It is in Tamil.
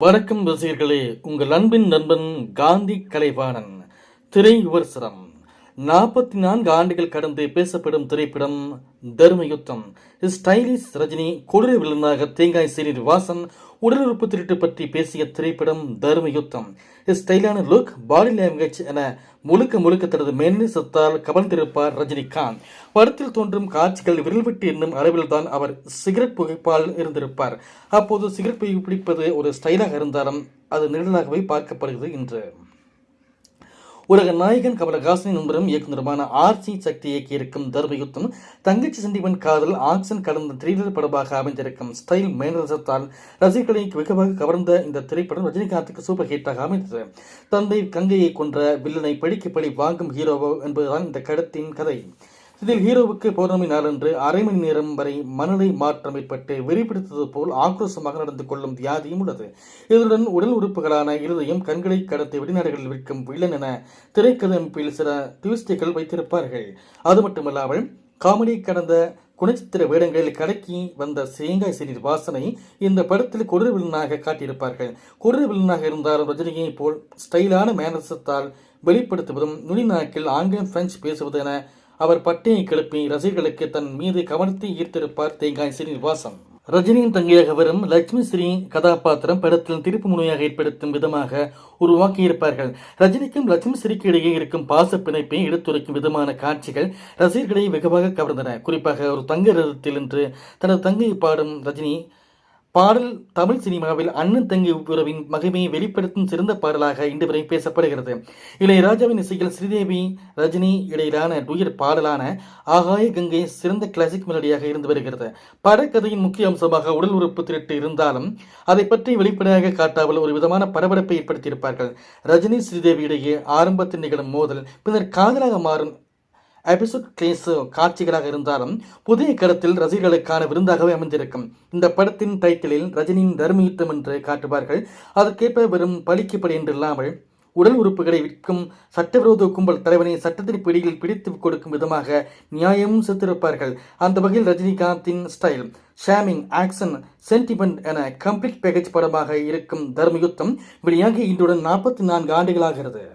வணக்கம் ரசிகர்களே, உங்கள் அன்பின் நண்பன் காந்தி கலைவாணன். திரை விமர்சனம். 44 ஆண்டுகள் கடந்து பேசப்படும் திரைப்படம் தர்மயுத்தம். ஸ்டைலிஷ் ரஜினி கொடூர வில்லனாக தேங்காய் சீனிவாசன் உடல் உறுப்பு திருட்டு பற்றி பேசிய திரைப்படம் தர்மயுத்தம். ஸ்டைலான லுக், பாடி லாங்குவேஜ் என முழுக்க தனது மேன்னிசத்தால் கவர்ந்திருப்பார் ரஜினிகாந்த். படத்தில் தோன்றும் காட்சிகள் விரல்விட்டு என்னும் அளவில் தான் அவர் சிகரெட் புகைப்பால் இருந்திருப்பார். அப்போது சிகரெட் பிடிப்பது ஒரு ஸ்டைலாக இருந்தாலும் அது நிழலாகவே பார்க்கப்படுகிறது இன்று. உலக நாயகன் கமலஹாசனின் நண்பரும் இயக்குநருமான ஆர்சி சக்தி இயக்கியிருக்கும் தர்மயுத்தம் தங்கச்சி சென்டிமெண்ட் காதல் ஆக்ஷன் கடந்த த்ரில்லர் படமாக அமைந்திருக்கும் ஸ்டைல் மேனரிசத்தால் ரசிகர்களை வெகுவாக கவர்ந்த இந்த திரைப்படம் ரஜினிகாந்துக்கு சூப்பர் ஹிட்டாக அமைந்தது. தந்தை கங்கையை கொன்ற வில்லனை பழிக்கு பழி வாங்கும் ஹீரோவோ என்பதுதான் இந்த கடத்தின் கதை. இதில் ஹீரோவுக்கு பௌர்ணமி நாளன்று அரை மணி நேரம் வரை மனநிலை மாற்றம் ஏற்பட்டு வெறிபிடித்தது போல் ஆக்ரோஷமாக நடந்து கொள்ளும் வியாதியும் உள்ளது. இதனுடன் உடல் உறுப்புகளான இருதயம், கண்களை கடத்தி வெளிநாடுகளில் விற்கும் வில்லன் என திரைக்கதை அமைப்பில் சில ட்விஸ்டுகள் வைத்திருப்பார்கள். அது மட்டுமல்லாமல் காமெடி கடந்த குணச்சித்திர வேடங்களில் கலக்கி வந்த தேங்காய் சீனிவாசனை இந்த படத்தில் கொடூர வில்லனாக காட்டியிருப்பார்கள். கொடூர வில்லனாக இருந்தாலும் ரஜினியை போல் ஸ்டைலான மேனரிசத்தால் வெளிப்படுத்துவதும் நுனிநாக்கில் ஆங்கிலம் பிரெஞ்சு பேசுவது என அவர் பட்டையை கிளப்பி ரசிகர்களுக்கு தன் மீது கவர்த்தி ஈர்த்திருப்பார் தேங்காய் சீனிவாசன். ரஜினியின் தங்கையாக வரும் லட்சுமி ஸ்ரீ கதாபாத்திரம் படத்தில் திருப்பு முனையாக ஏற்படுத்தும் விதமாக உருவாக்கியிருப்பார்கள். ரஜினிக்கும் லட்சுமி ஸ்ரீக்கு இடையே இருக்கும் பாச பிணைப்பை எடுத்துரைக்கும் விதமான காட்சிகள் ரசிகர்களை வெகுவாக கவர்ந்தன. குறிப்பாக ஒரு தங்க ரதத்தில் என்று தனது தங்கையை பாடும் ரஜினி பாடல் தமிழ் சினிமாவில் அண்ணன் தங்கை உறவின் மகிமையை வெளிப்படுத்தும் சிறந்த பாடலாக இன்று வரை பேசப்படுகிறது. இளையராஜாவின் இசையில் ஸ்ரீதேவி ரஜினி இடையிலான டூயட் பாடலான ஆகாய கங்கை சிறந்த கிளாசிக் மெலடியாக இருந்து வருகிறது. படக்கதையின் முக்கிய அம்சமாக உடல் உறுப்பு திருட்டு இருந்தாலும் அதை பற்றி வெளிப்படையாக காட்டாமல் ஒரு விதமான பரபரப்பை ஏற்படுத்தியிருப்பார்கள். ரஜினி ஸ்ரீதேவி இடையே ஆரம்பத்தில் நிகழும் மோதல் பின்னர் காதலாக மாறும் எபிசோட் கிளேஸ் காட்சிகளாக இருந்தாலும் புதிய கருத்தில் ரசிகர்களுக்கான விருந்தாகவே அமைந்திருக்கும். இந்த படத்தின் டைட்டிலில் ரஜினியின் தர்மயுத்தம் என்று காட்டுவார்கள். அதற்கேற்ப வெறும் பழிக்கப்படி என்று இல்லாமல் உடல் உறுப்புகளை விற்கும் சட்டவிரோத கும்பல் தலைவனை சட்டத்தின் பிடியில் பிடித்து கொடுக்கும் விதமாக நியாயமும் செத்திருப்பார்கள். அந்த வகையில் ரஜினிகாந்தின் ஸ்டைல், ஷாமிங், ஆக்ஷன், சென்டிமெண்ட் என கம்ப்ளீட் பேக்கேஜ் படமாக இருக்கும் தர்மயுத்தம் வெளியாகி இன்றுடன் 44 ஆண்டுகளாகிறது.